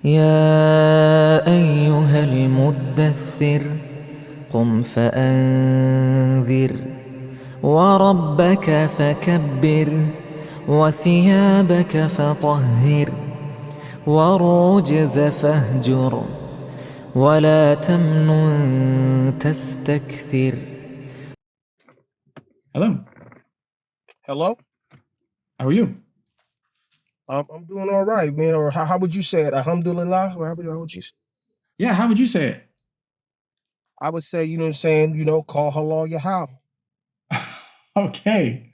يا أيها المدثر قم فأنذر وربك فكبر وثيابك فطهر والرجز فاهجر ولا تمنن تستكثر. Hello. Hello? How are you? I'm doing all right, man. Or how would you say it? Alhamdulillah? Or how would you say? Yeah, how would you say it? I would say, you know what I'm saying, call halal your how. Okay.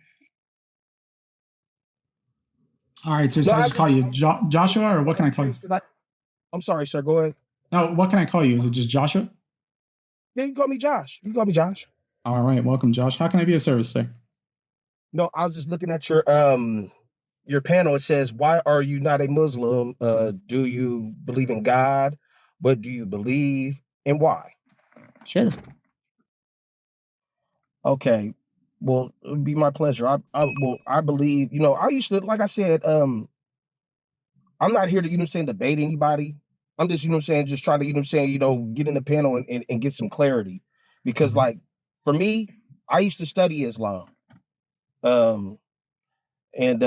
All right, so No, I just call you Joshua, or what can I call you? I'm sorry, sir. Go ahead. No, what can I call you? Is it just Joshua? Yeah, you can call me Josh. You can call me Josh. All right, welcome, Josh. How can I be of service, sir? No, I was just looking at your panel. It says, why are you not a Muslim? Do you believe in God? What do you believe and why? Sure. Okay. Well, it'd be my pleasure. I believe, I used to, like I said, I'm not here to, debate anybody. I'm just, just trying to, get in the panel and get some clarity. Because like for me, I used to study Islam. Um and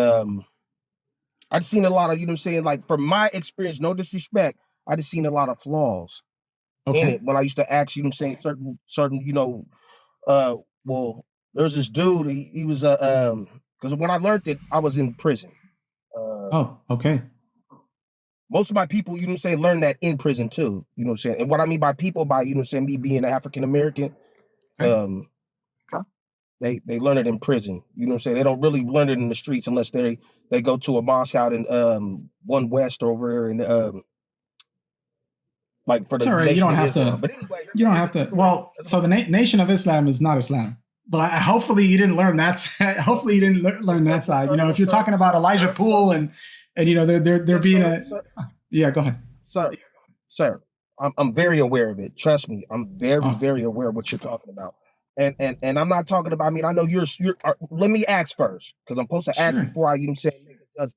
I'd seen a lot of, like from my experience, no disrespect, I just seen a lot of flaws in it when I used to ask, certain, well, there's this dude, he was because when I learned it, I was in prison. Okay. Most of my people, learn that in prison too. And what I mean by people, by me being African American, Okay. they learn it in prison. They don't really learn it in the streets unless they go to a mosque out in One West over there in like for It's the all right. You Nation don't of have Islam. to. But anyway, You don't have to. Well, so the Nation of Islam is not Islam. But hopefully you didn't learn that. Hopefully you didn't learn that side. If you're talking about Elijah Poole and they're being a. Yeah, go ahead. Sir, I'm very aware of it. Trust me, I'm very, Oh, very aware of what you're talking about. And I'm not talking about. I mean, I know you're. Let me ask first, because I'm supposed to ask sure. before I even say make a judgment.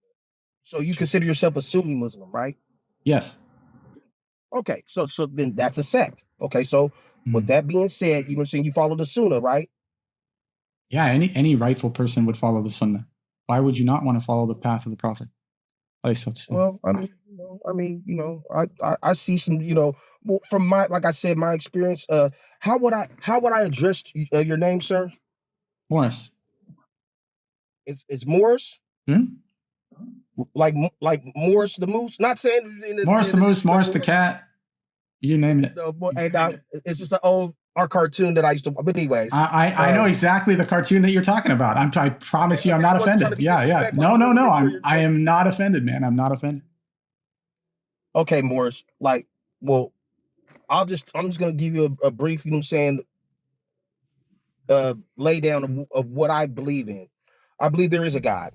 So you consider yourself a Sunni Muslim, right? Yes. Okay, so then that's a sect. Okay, so with that being said, you follow the Sunnah, right? Yeah, any rightful person would follow the Sunnah. Why would you not want to follow the path of the Prophet? Well, I see some, well, from my, like I said, my experience. How would I address your name, sir? Morris. It's Morris. Hmm? Like Morris the moose. Not saying Morris the moose, Morris the cat. You name it. No, and it's just our cartoon that I used to. But anyways, I know exactly the cartoon that you're talking about. I promise you, I'm not offended. Yeah. No. I am not offended, man. I'm not offended. Okay, Morris. Like, well, I'm just gonna give you a brief, lay down of what I believe in. I believe there is a God.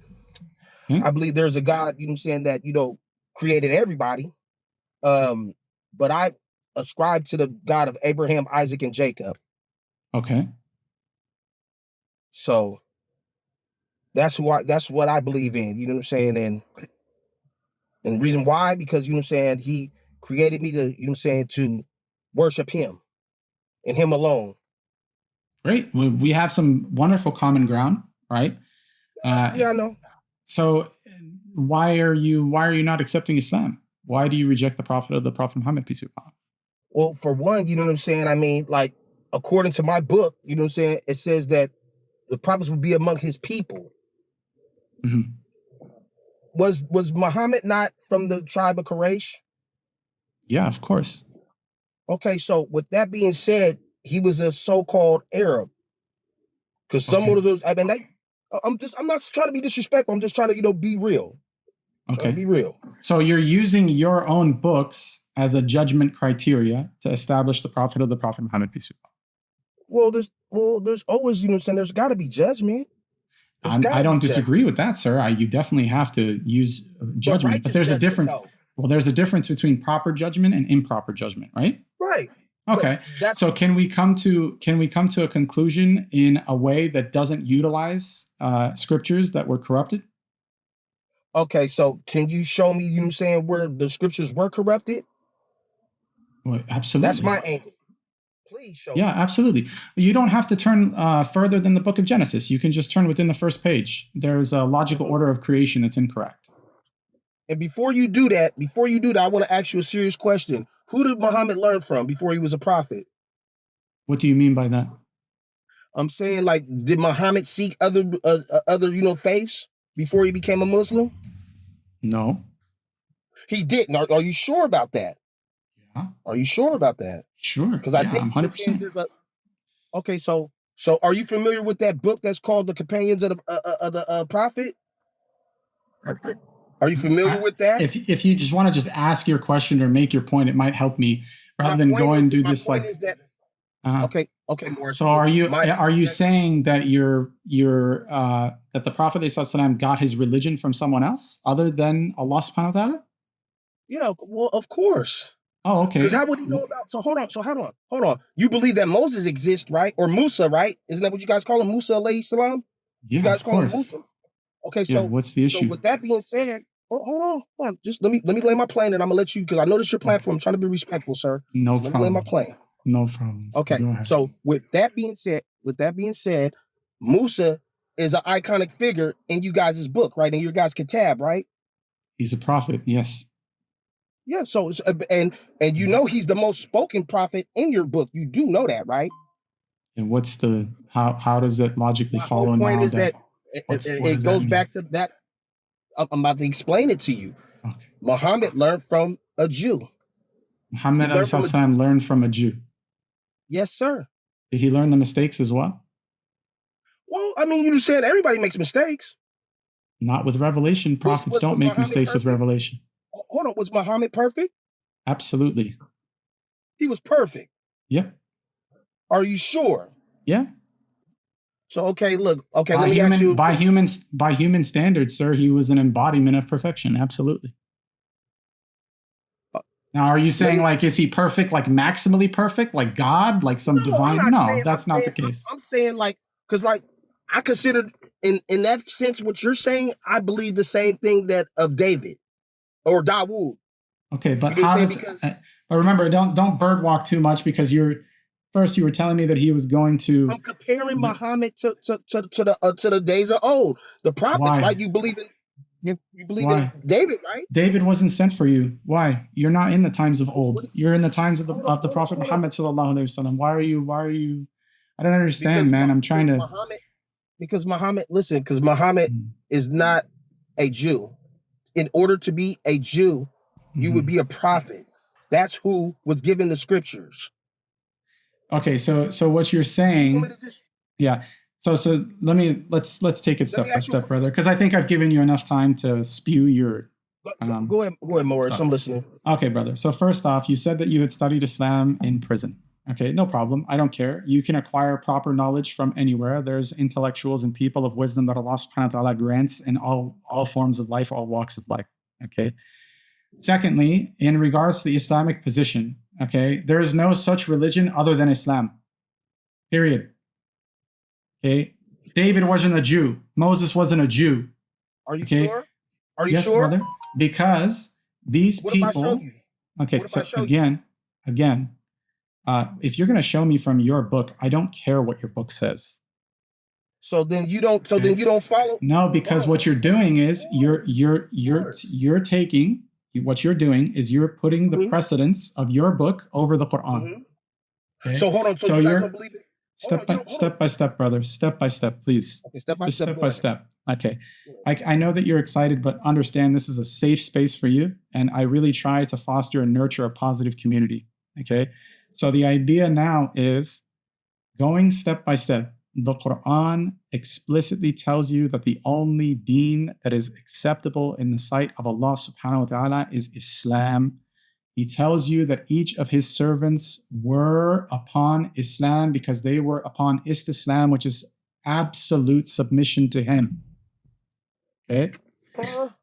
I believe there's a God, that created everybody. But I ascribe to the God of Abraham, Isaac, and Jacob. Okay. So that's what I believe in. You know what I'm saying? And reason why, because he created me to worship him and him alone. Great. We have some wonderful common ground, right? Yeah, I know. So why are you not accepting Islam? Why do you reject the Prophet Muhammad, peace be upon him? Well, for one, I mean, like, according to my book, it says that the prophets will be among his people. Mm-hmm. Was Muhammad not from the tribe of Quraysh? Yeah, of course. Okay, so with that being said, he was a so-called Arab. Because some of those, I mean, I'm not trying to be disrespectful. I'm just trying to, be real. Okay. Be real. So you're using your own books as a judgment criteria to establish the Prophet Muhammad, peace be upon him. Well, there's always, there's got to be judgment. I don't disagree with that, sir. You definitely have to use judgment, but there's a difference. Well, there's a difference between proper judgment and improper judgment, right? Right. Okay. So can we come to a conclusion in a way that doesn't utilize scriptures that were corrupted? Okay, so can you show me, you know what I'm saying, where the scriptures were corrupted? Well, That's absolutely. my angle. Please show Yeah, me. absolutely. You don't have to turn further than the book of Genesis. You can just turn within the first page. There's a logical Mhm. order of creation that's incorrect. And before you do that, I want to ask you a serious question. Who did Muhammad learn from before he was a prophet? What do you mean by that? I'm saying, like, did Muhammad seek other faiths before he became a Muslim? No. He didn't. Are you sure about that? Yeah, Are you sure about that? sure. Because I Yeah, think I'm you know what I'm saying 100%. there's a okay. So are you familiar with that book that's called The Companions of the Prophet? Are you familiar with that? If you just want to just ask your question or make your point, it might help me rather than go and do My this point like. is that Uh, okay, Morris. so are you saying that that the Prophet ﷺ got his religion from someone else other than Allah subhanahu wa ta'ala? Yeah, well, of course. Oh, Because okay. how would he know about? So hold on. You believe that Moses exists, right? Or Musa, right? Isn't that what you guys call him, Musa alayhi salam? You Yeah, guys of call him course. Musa. Okay, Yeah, so what's the issue? with that being said, hold on. Just let me lay my plane, and I'm gonna let you because I know this is your platform. I'm trying to be respectful, sir. No Just let me lay my problem. plane. No problem. Okay. Go ahead. So with that being said, Musa is an iconic figure in you guys' book, right? In your guys' kitab, right? He's a prophet, yes. Yeah. So and you know he's the most spoken prophet in your book. You do know that, right? And what's the how does it logically My whole follow point now is that what it does that goes mean? back to that. I'm about to explain it to you. Okay. Muhammad learned from a Jew. Muhammad learned from a- learned from a Jew. Yes, sir. Did he learn the mistakes as well? Well, I mean, you just said everybody makes mistakes. Not with revelation. Prophets don't make Muhammad mistakes with perfect? revelation. Hold on. Was Muhammad perfect? Absolutely. He was perfect. Yep. Are you sure? Yeah. So okay, look. Okay, let me ask you. By human standards, sir, he was an embodiment of perfection. Absolutely. Now, are you saying like is he perfect, like maximally perfect, like God, like some divine? No, that's not the case. I'm saying like because like I consider in that sense what you're saying. I believe the same thing that of David or Dawood. Okay, but You know how what I'm does? saying? But remember, don't birdwalk too much because you were telling me that he was going to. I'm comparing Muhammad to the days of old, the prophets. Why? Right? You believe in Why? in David, right? David wasn't sent for you. Why? You're not in the times of old. You're in the times of the Prophet Muhammad sallallahu alaihi wasallam. Why are you? I don't understand, man. I'm trying to. Because Muhammad, listen, because Muhammad is not a Jew. In order to be a Jew, you would be a prophet. That's who was given the scriptures. Okay, so what you're saying, yeah. So let's take it step by step, brother, because I think I've given you enough time to spew your. Go ahead, Morris. stuff. I'm listening. Okay, brother. So first off, you said that you had studied Islam in prison. Okay, no problem. I don't care. You can acquire proper knowledge from anywhere. There's intellectuals and people of wisdom that Allah subhanahu wa ta'ala grants in all forms of life, all walks of life. Okay. Secondly, in regards to the Islamic position, okay, there is no such religion other than Islam. Period. Okay. David wasn't a Jew. Moses wasn't a Jew. Are you sure? Are you sure? Brother? Because these what people. If I show you? Okay, so again, if you're going to show me from your book, I don't care what your book says. So then you don't. So then you don't follow. No, because what you're doing is you're taking what you're doing is you're putting the precedence of your book over the Quran. Okay? So hold on. So you're believe it. Step by step, brother. Step by step, please. Okay, step by step. Okay. I know that you're excited, but understand this is a safe space for you. And I really try to foster and nurture a positive community. Okay. So the idea now is going step by step. The Quran explicitly tells you that the only deen that is acceptable in the sight of Allah subhanahu wa ta'ala is Islam. He tells you that each of his servants were upon Islam because they were upon Istislam, which is absolute submission to him. Okay?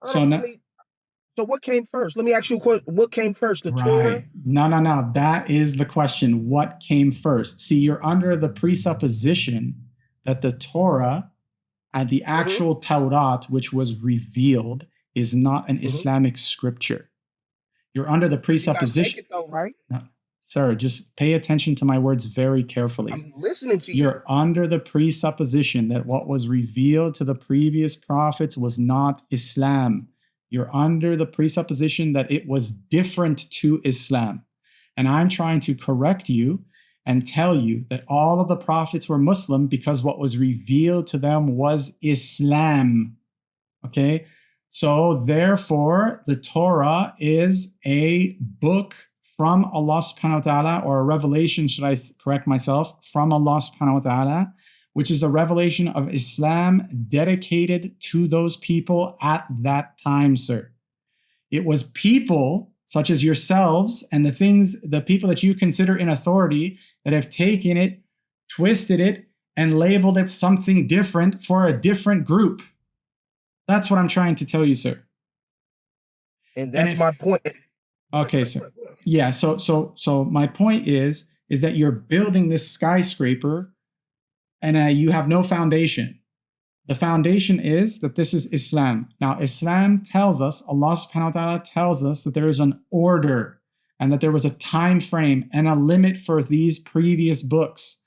So what came first? Let me ask you a question. What came first? The Torah? No. That is the question. What came first? See, you're under the presupposition that the Torah and the actual Taurat, which was revealed, is not an Islamic scripture. You're under the presupposition. It though, right? No, sir, just pay attention to my words very carefully. I'm listening to you. You're under the presupposition that what was revealed to the previous prophets was not Islam. You're under the presupposition that it was different to Islam. And I'm trying to correct you and tell you that all of the prophets were Muslim because what was revealed to them was Islam. Okay? So therefore, the Torah is a book from Allah subhanahu wa ta'ala, or a revelation, should I correct myself, from Allah subhanahu wa ta'ala, which is a revelation of Islam dedicated to those people at that time, sir. It was people such as yourselves and the people that you consider in authority that have taken it, twisted it, and labeled it something different for a different group. That's what I'm trying to tell you, sir. And that's my point. Okay, sir. Yeah, so my point is that you're building this skyscraper and you have no foundation. The foundation is that this is Islam. Now, Islam tells us, Allah subhanahu wa ta'ala tells us that there is an order and that there was a time frame and a limit for these previous books.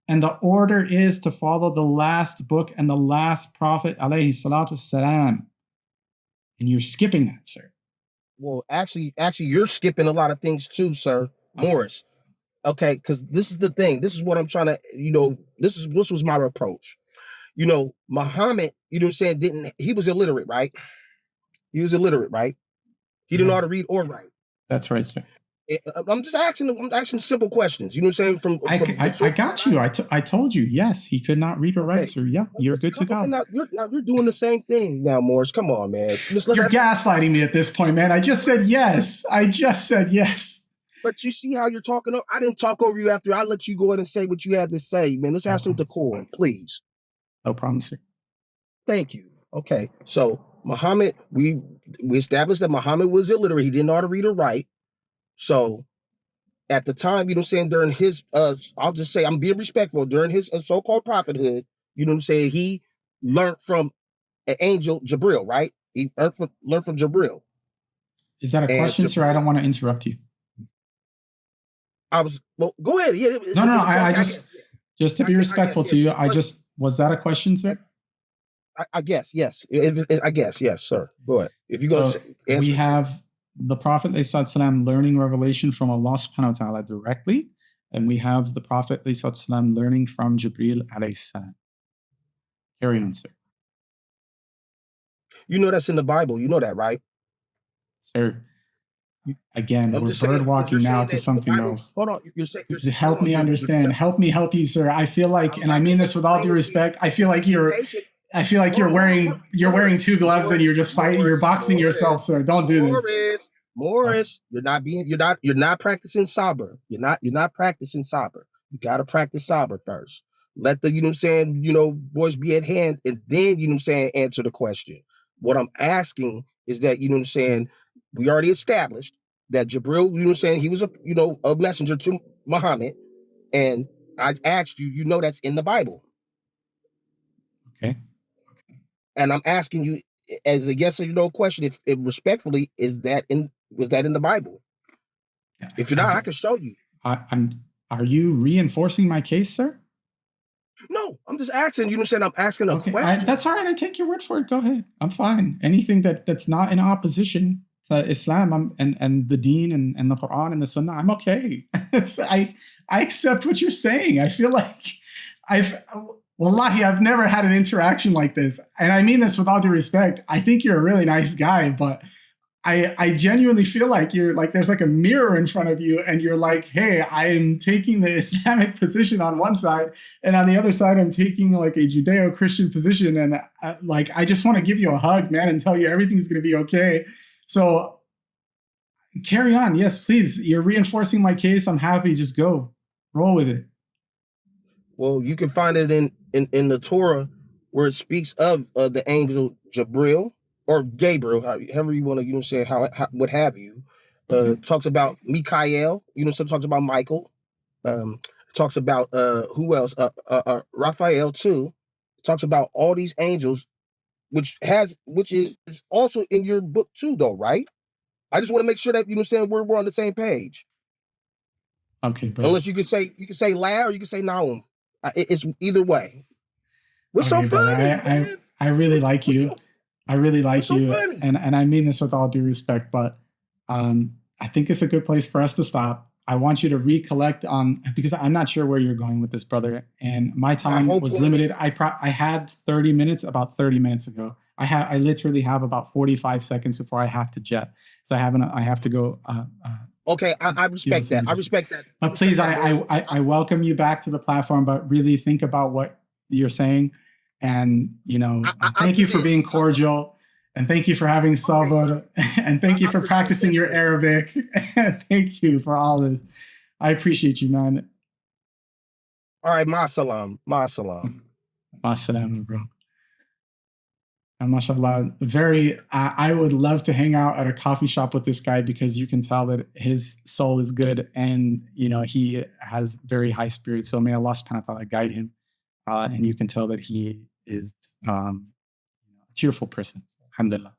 And the order is to follow the last book and the last prophet, alayhi salatu wassalam. And you're skipping that, sir. Well, actually, you're skipping a lot of things too, sir. Morris. Okay, because this is the thing. This is what I'm trying to, this was my approach. Muhammad, what I'm saying, he was illiterate, right? He was illiterate, right? He didn't know how to read or write. That's right, sir. I'm asking simple questions. You know what I'm saying? I got you. I told you, yes, he could not read or write, sir. Yeah, you're good to go. Now you're doing the same thing now, Morris. Come on, man. You're gaslighting me at this point, man. I just said yes. But you see how you're talking? I didn't talk over you after I let you go ahead and say what you had to say, man. Let's have some decorum, please. No problem, sir. Thank you. Okay, so Muhammad, we established that Muhammad was illiterate. He didn't know how to read or write. So at the time, during his, I'll just say, I'm being respectful, during his so-called prophethood, he learned from an angel, Jibril, right? He learned from Jibril. Is that a question, sir? I don't want to interrupt you. Go ahead. Yeah, no, I just to be respectful to you, was that a question, sir? I guess, yes. I guess, yes, sir. Go ahead. If you're going to answer. We have the Prophet ﷺ learning revelation from Allah subhanahu wa ta'ala directly, and we have the Prophet ﷺ learning from Jibril alayhi salam. Carry on, sir. That's in the Bible. You know that, right? Sir, again, we're bird walking now to something else. Hold on. Help me understand. Help me help you, sir. I feel like, and I mean this with all due respect, I feel like you're wearing two gloves and you're just fighting, you're boxing yourself, sir. Don't do this. Morris, you're not practicing sabr. You're not practicing sabr. You gotta practice sabr first. Let the, voice be at hand, and then, answer the question. What I'm asking is that, we already established that Jibril, he was a messenger to Muhammad, and I asked you, that's in the Bible. Okay. And I'm asking you as a yes or no question, if respectfully, was that in the Bible? If you're not, I can show you. Are you reinforcing my case, sir? No, I'm just asking. I'm asking a question. That's all right. I take your word for it. Go ahead. I'm fine. Anything that's not in opposition to Islam and the Deen and the Quran and the Sunnah, I'm okay. I accept what you're saying. I feel like Wallahi, I've never had an interaction like this. And I mean this with all due respect. I think you're a really nice guy, but I genuinely feel like there's like a mirror in front of you and you're like, hey, I'm taking the Islamic position on one side, and on the other side, I'm taking like a Judeo-Christian position. And I just want to give you a hug, man, and tell you everything's going to be okay. So carry on. Yes, please. You're reinforcing my case. I'm happy. Just go. Roll with it. Well, you can find it in the Torah where it speaks of the angel Jibril or Gabriel, however you want to say what have you. Talks about Mikael, so talks about Michael. Talks about who else? Raphael too. Talks about all these angels which is also in your book too, though, right? I just want to make sure that we're on the same page. Okay, brother. Unless you can say La or you can say Naum. It's either way. What's Okay, so brother. funny? I really like you. I really like so you, funny? and I mean this with all due respect, but I think it's a good place for us to stop. I want you to recollect on, because I'm not sure where you're going with this, brother, and my time whole was point limited. is- I had 30 minutes about 30 minutes ago. I literally have about 45 seconds before I have to jet, so I have to go. Okay, I respect that. I respect that. But please, I welcome you back to the platform, but really think about what you're saying. And, thank you for being cordial. And thank you for having Salvo. And thank you for practicing your Arabic. Thank you for all this. I appreciate you, man. All right, ma salam. Ma salam. Masalam, bro. And mashallah, I would love to hang out at a coffee shop with this guy, because you can tell that his soul is good, and he has very high spirits. So may Allah subhanahu wa ta'ala guide him, and you can tell that he is a cheerful person. Alhamdulillah.